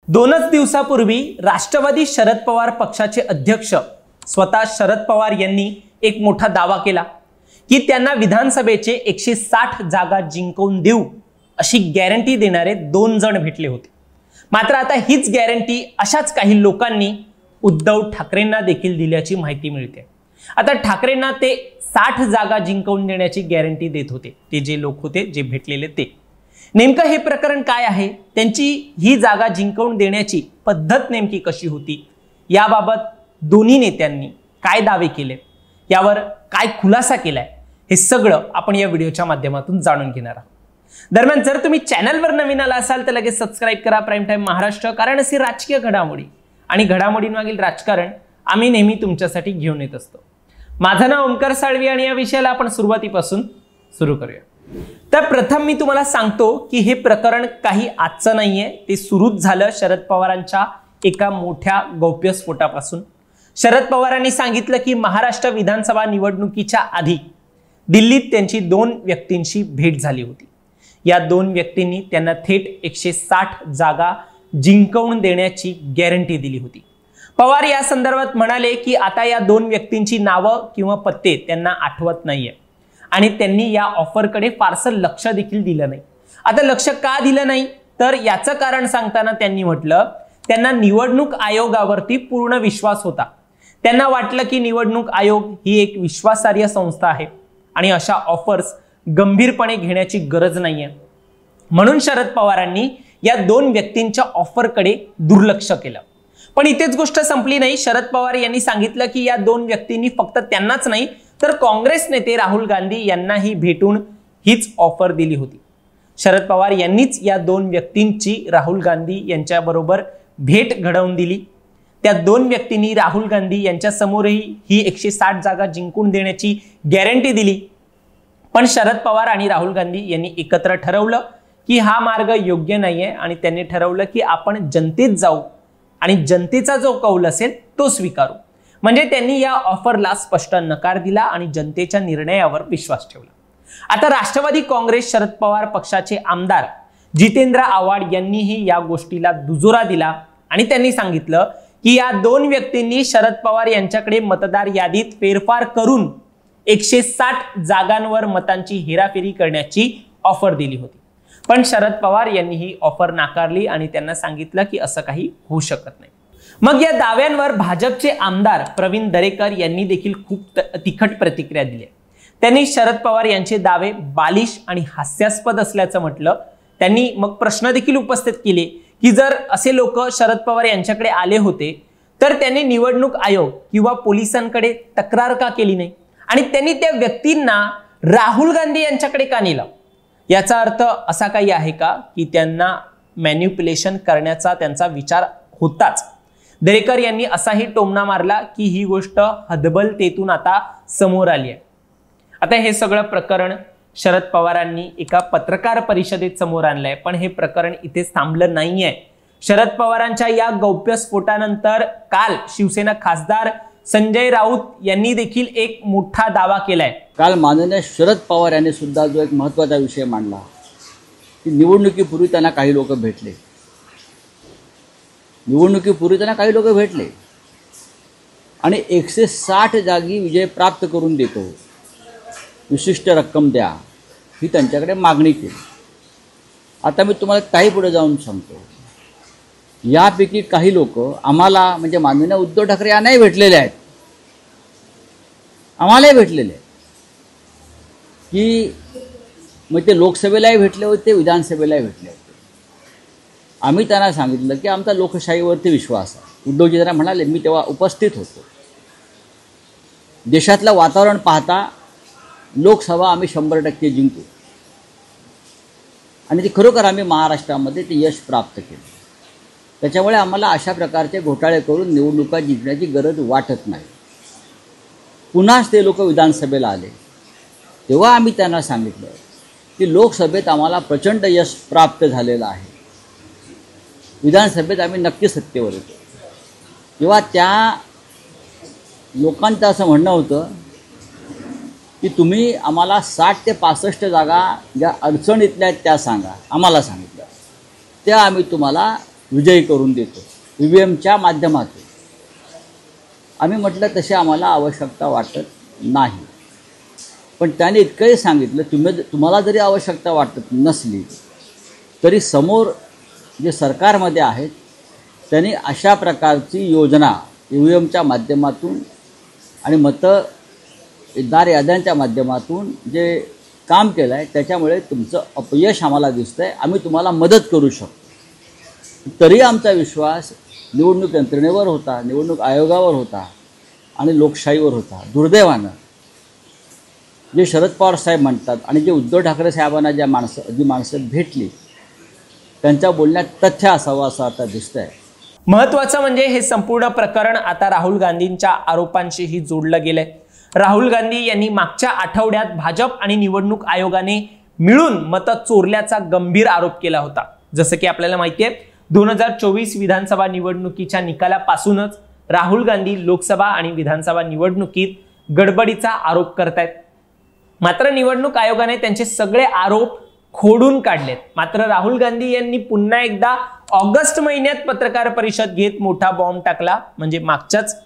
दोनच दिवसापूर्वी राष्ट्रवादी शरद पवार पक्षाचे अध्यक्ष स्वतः शरद पवार यांनी एक मोठा दावा केला की त्यांना विधानसभेचे 160 जागा जिंकवून देऊ अशी गॅरंटी देणारे 2 जण भेटले होते। मात्र आता हीच गॅरंटी अशाच काही लोकांनी उद्धव ठाकरेंना देखील दिल्याची माहिती मिळते। आता ठाकरेंना ते 60 जागा जिंकवून देण्याची गॅरंटी देत होते ते जे लोक होते जे भेटलेले ते। नेमकं हे प्रकरण काय आहे, त्यांची ही जागा जिंकवून देण्याची पद्धत नेमकी कशी होती, याबाबत दोन्ही नेत्यांनी काय दावे केले, यावर काय खुलासा केलाय, हे सगळं आपण या व्हिडिओच्या माध्यमातून जाणून घेणार आहोत। दरम्यान जर तुम्ही चॅनलवर नवीन आला असाल तर लगेच सबस्क्राइब करा प्राईम टाइम महाराष्ट्र, कारण असे राजकीय घडामोडी आणि घडामोडींमागील राजकारण आम्ही नेहमी तुमच्यासाठी घेऊन येत असतो। माझं नाव ओमकार साळवी आणि या विषयाला आपण सुरुवातीपासून सुरू करूया। तर प्रथम मी तुम्हाला सांगतो की हे प्रकरण काही आजचं नाहीये, ते सुरूच झालं शरद पवारांच्या एका मोठ्या गौप्यस्फोटापासून। शरद पवारांनी सांगितलं की महाराष्ट्र विधानसभा निवडणुकीच्या आधी दिल्लीत त्यांची 2 व्यक्तींशी भेट झाली होती। या 2 व्यक्तींनी त्यांना थेट 160 जागा जिंकवून देण्याची गॅरंटी दिली होती। पवार या संदर्भात म्हणाले की आता या 2 व्यक्तींची नावं किंवा पत्ते त्यांना आठवत नाहीये आणि त्यांनी या ऑफरकडे फारसं लक्ष देखील दिलं नाही। आता लक्ष का दिलं नाही तर याचं कारण सांगताना त्यांनी म्हटलं त्यांना निवडणूक आयोगावरती पूर्ण विश्वास होता। त्यांना वाटलं की निवडणूक आयोग ही एक विश्वासार्ह संस्था आहे आणि अशा ऑफर्स गंभीरपणे घेण्याची गरज नाहीये, म्हणून शरद पवारांनी या 2 व्यक्तींच्या ऑफरकडे दुर्लक्ष केलं। पण इथेच गोष्ट संपली नाही। शरद पवार यांनी सांगितलं की या 2 व्यक्तींनी फक्त त्यांनाच नाही तर काँग्रेस नेते राहुल गांधी यांनाही भेटून हीच ऑफर दिली होती। शरद पवार यांनीच या 2 व्यक्तींची राहुल गांधी यांच्याबरोबर भेट घडवून दिली। त्या 2 व्यक्तींनी राहुल गांधी यांच्या समोरही ही 160 जागा जिंकून देण्याची गॅरंटी दिली। पण शरद पवार आणि राहुल गांधी यांनी एकत्र ठरवलं की हा मार्ग योग्य नाहीये आणि त्यांनी ठरवलं की आपण जनतेत जाऊ आणि जनतेचा जो कौल असेल तो स्वीकारू। म्हणजे त्यांनी या ऑफरला स्पष्ट नकार दिला आणि जनतेच्या निर्णयावर विश्वास ठेवला। आता राष्ट्रवादी काँग्रेस शरद पवार पक्षाचे आमदार जितेंद्र आव्हाड यांनीही या गोष्टीला दुजोरा दिला आणि त्यांनी सांगितलं की या 2 व्यक्तींनी शरद पवार यांच्याकडे मतदार यादीत फेरफार करून 160 जागांवर मतांची हेराफेरी करण्याची ऑफर दिली होती। पण शरद पवार यांनी ही ऑफर नाकारली आणि त्यांना सांगितलं की असं काही होऊ शकत नाही। मग या दाव्यांवर भाजपचे आमदार प्रवीण दरेकर यांनी देखील खूप तिखट प्रतिक्रिया दिली। त्यांनी शरद पवार यांचे दावे बालिश आणि हास्यास्पद असल्याचं म्हटलं। त्यांनी मग प्रश्न देखील उपस्थित केले की जर असे लोक शरद पवार यांच्याकडे आले होते तर त्यांनी निवडणूक आयोग किंवा पोलिसांकडे तक्रार का केली नाही आणि त्यांनी त्या व्यक्तींना राहुल गांधी यांच्याकडे का नेलं। याचा अर्थ असा काही आहे का की त्यांना मॅन्युप्युलेशन करण्याचा त्यांचा विचार होताच। दरेकर यांनी असाही टोमणा मारला की ही गोष्ट हतबलतेतून आता समोर आली आहे। आता हे सगळं प्रकरण शरद पवारांनी एका पत्रकार परिषदेत समोर आणलंय, पण हे प्रकरण इथेच थांबलं नाहीये। शरद पवारांच्या या गौप्यस्फोटानंतर काल शिवसेना खासदार संजय राऊत यांनी देखील एक मोठा दावा केलाय। काल माननीय शरद पवार यांनी सुद्धा जो एक महत्त्वाचा विषय मांडला की निवडणुकीपूर्वी त्यांना काही लोक भेटले आणि 160 जागी विजय प्राप्त करून देतो, विशिष्ट रक्कम द्या, ही त्यांच्याकडे मागणी केली। आता मी तुम्हाला काही पुढे जाऊन सांगतो, यापैकी काही लोक आम्हाला म्हणजे माननीय उद्धव ठाकरे यांनाही भेटलेले आहेत, आम्हालाही भेटलेले आहेत की मग ते लोकसभेलाही भेटले होते, विधानसभेलाही भेटले होते। आम्ही त्यांना सांगितलं की आमचा लोकशाहीवरती विश्वास आहे। उद्धवजी त्यांना म्हणाले, मी तेव्हा उपस्थित होतो, देशातलं वातावरण पाहता लोकसभा आम्ही 100% जिंकू आणि ते खरोखर आम्ही महाराष्ट्रामध्ये ते यश प्राप्त केलं। त्याच्यामुळे आम्हाला अशा प्रकारचे घोटाळे करून निवडणुका जिंकण्याची गरज वाटत नाही। पुन्हाच ते लोक विधानसभेला आले तेव्हा आम्ही त्यांना सांगितलं की लोकसभेत आम्हाला प्रचंड यश प्राप्त झालेलं आहे, विधानसभेत आम्ही नक्की सत्तेवर येतो। तेव्हा त्या लोकांचं असं म्हणणं होतं की तुम्ही आम्हाला 60 ते 65 जागा ज्या अडचणीतल्या आहेत त्या सांगा, आम्हाला सांगितलं त्या आम्ही तुम्हाला विजयी करून देतो EVMच्या माध्यमातून. आम्ही म्हटलं तशी आम्हाला आवश्यकता वाटत नाही. पण त्याने इतकंही सांगितलं, तुम्हाला जरी आवश्यकता वाटत नसली तरी समोर जे सरकारमध्ये आहेत त्यांनी अशा प्रकारची योजना EVMच्या माध्यमातून आणि मतदार याद्यांच्या माध्यमातून जे काम केलं आहे त्याच्यामुळे तुमचं अपयश आम्हाला दिसतं आहे. आम्ही तुम्हाला मदत करू शकतो. तरी आमचा विश्वास निवडणूक यंत्रणेवर होता, निवडणूक आयोगावर होता आणि लोकशाहीवर होता. दुर्दैवानं जे शरद पवार साहेब म्हणतात आणि जे उद्धव ठाकरे साहेबांना जी माणसं भेटली त्यांच्या बोलण्यात तथ्य असावं असं आता दिसतंय. महत्त्वाचं म्हणजे हे संपूर्ण प्रकरण आता राहुल गांधींच्या आरोपांशीही जोडलं गेलंय. राहुल गांधी यांनी मागच्या आठवड्यात भाजप आणि निवडणूक आयोगाने मिळून मतं चोरल्याचा गंभीर आरोप केला होता. जसं की आपल्याला माहिती आहे 2024 विधानसभा निवडणुकीच्या निकालापासूनच राहुल गांधी लोकसभा आणि विधानसभा निवडणुकीत गडबडीचा आरोप करतायत. मात्र निवडणूक आयोगाने त्यांचे सगळे आरोप खोडून काढलेत. मात्र राहुल गांधी यांनी पुन्हा एकदा ऑगस्ट महिन्यात पत्रकार परिषद घेत मोठा बॉम्ब टाकला. म्हणजे मागच्याच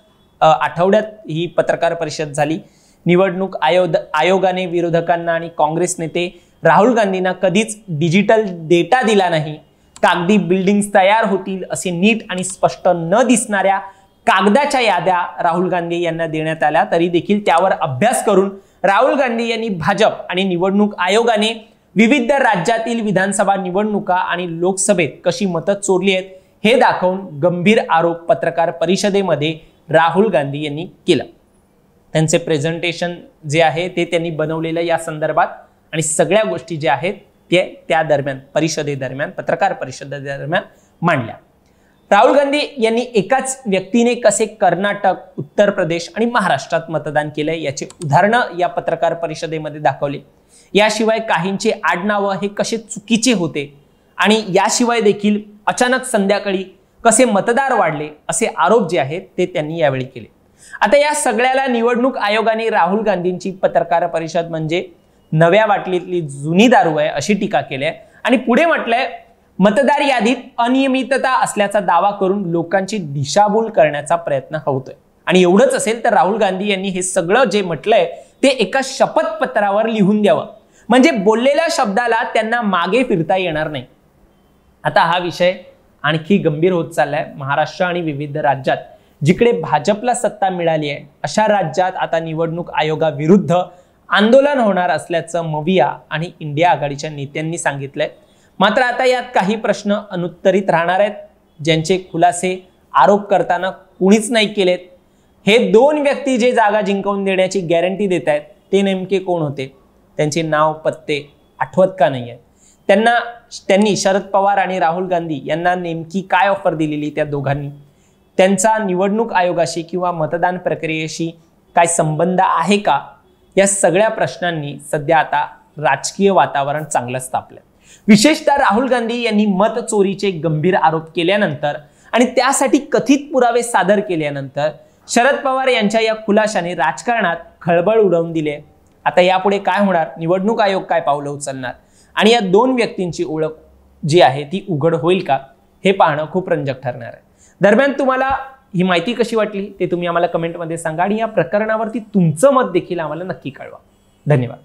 आठवड्यात ही पत्रकार परिषद झाली. निवडणूक आयोगाने विरोधकांना आणि काँग्रेस नेते राहुल गांधींना कधीच डिजिटल डेटा दिला नाही, कागदी बिल्डिंग्स तयार होतील असे नीट आणि स्पष्ट न दिसणाऱ्या कागदाच्या याद्या राहुल गांधी यांना देण्यात आल्या, तरी देखील त्यावर अभ्यास करून राहुल गांधी यांनी भाजप आणि निवडणूक आयोगाने विविध राज्यातील विधानसभा निवडणुका आणि लोकसभेत कशी मतं चोरली आहेत हे दाखवून गंभीर आरोप पत्रकार परिषदेमध्ये राहुल गांधी यांनी केला. त्यांचे प्रेझेंटेशन जे आहे ते त्यांनी बनवलेलं या संदर्भात आणि सगळ्या गोष्टी ज्या आहेत ते त्या दरम्यान परिषदेदरम्यान पत्रकार परिषदेदरम्यान मांडल्या. राहुल गांधी यांनी एकाच व्यक्तीने कसे कर्नाटक, उत्तर प्रदेश आणि महाराष्ट्रात मतदान केलंय याचे उदाहरणं या पत्रकार परिषदेमध्ये दाखवले. याशिवाय काहींचे आडनावं हे कसे चुकीचे होते आणि याशिवाय देखील अचानक संध्याकाळी कसे मतदार वाढले असे आरोप जे आहेत ते त्यांनी यावेळी केले. आता या सगळ्याला निवडणूक आयोगाने राहुल गांधींची पत्रकार परिषद म्हणजे नव्या बाटलीतली जुनी दारू आहे अशी टीका केली आहे आणि पुढे म्हटलंय मतदार यादीत अनियमितता असल्याचा दावा करून लोकांची दिशाभूल करण्याचा प्रयत्न होतोय. आणि एवढंच असेल तर राहुल गांधी यांनी हे सगळं जे म्हटलंय ते एका शपथपत्रावर लिहून द्यावं, म्हणजे बोललेल्या शब्दाला त्यांना मागे फिरता येणार नाही. आता हा विषय आणखी गंभीर होत चाललाय. महाराष्ट्र आणि विविध राज्यात जिकडे भाजपला सत्ता मिळाली आहे अशा राज्यात आता निवडणूक आयोगाविरुद्ध आंदोलन होणार असल्याचं मविया आणि इंडिया आघाडीच्या नेत्यांनी सांगितलंय. मात्र आता यात काही प्रश्न अनुत्तरित राहणार आहेत, ज्यांचे खुलासे आरोप करताना कुणीच नाही केलेत. हे दोन व्यक्ती जे जागा जिंकवून देण्याची गॅरंटी देत आहेत ते नेमके कोण होते, त्यांचे नाव पत्ते आठवत का नाहीये? त्यांनी शरद पवार आणि राहुल गांधी यांना नेमकी काय ऑफर दिलेली त्या दोघांनी? त्यांचा निवडणूक आयोगाशी किंवा मतदान प्रक्रियेशी काय संबंध आहे का? या सगळ्या प्रश्नांनी सध्या आता राजकीय वातावरण चांगलंच तापलंय. विशेषतः राहुल गांधी यांनी मत चोरीचे गंभीर आरोप केल्यानंतर आणि त्यासाठी कथित पुरावे सादर केल्यानंतर शरद पवार यांच्या या खुलाशाने राजकारणात खळबळ उडवून दिली. आता यापुढे काय होणार, निवडणूक आयोग काय पावलं उचलणार आणि या दोन व्यक्तींची ओळख जी आहे ती उघड होईल का हे पाहणं खूप रंजक ठरणार आहे. दरम्यान तुम्हाला ही माहिती कशी वाटली ते तुम्ही आम्हाला कमेंटमध्ये सांगा आणि या प्रकरणावरती तुमचं मत देखील आम्हाला नक्की कळवा. धन्यवाद.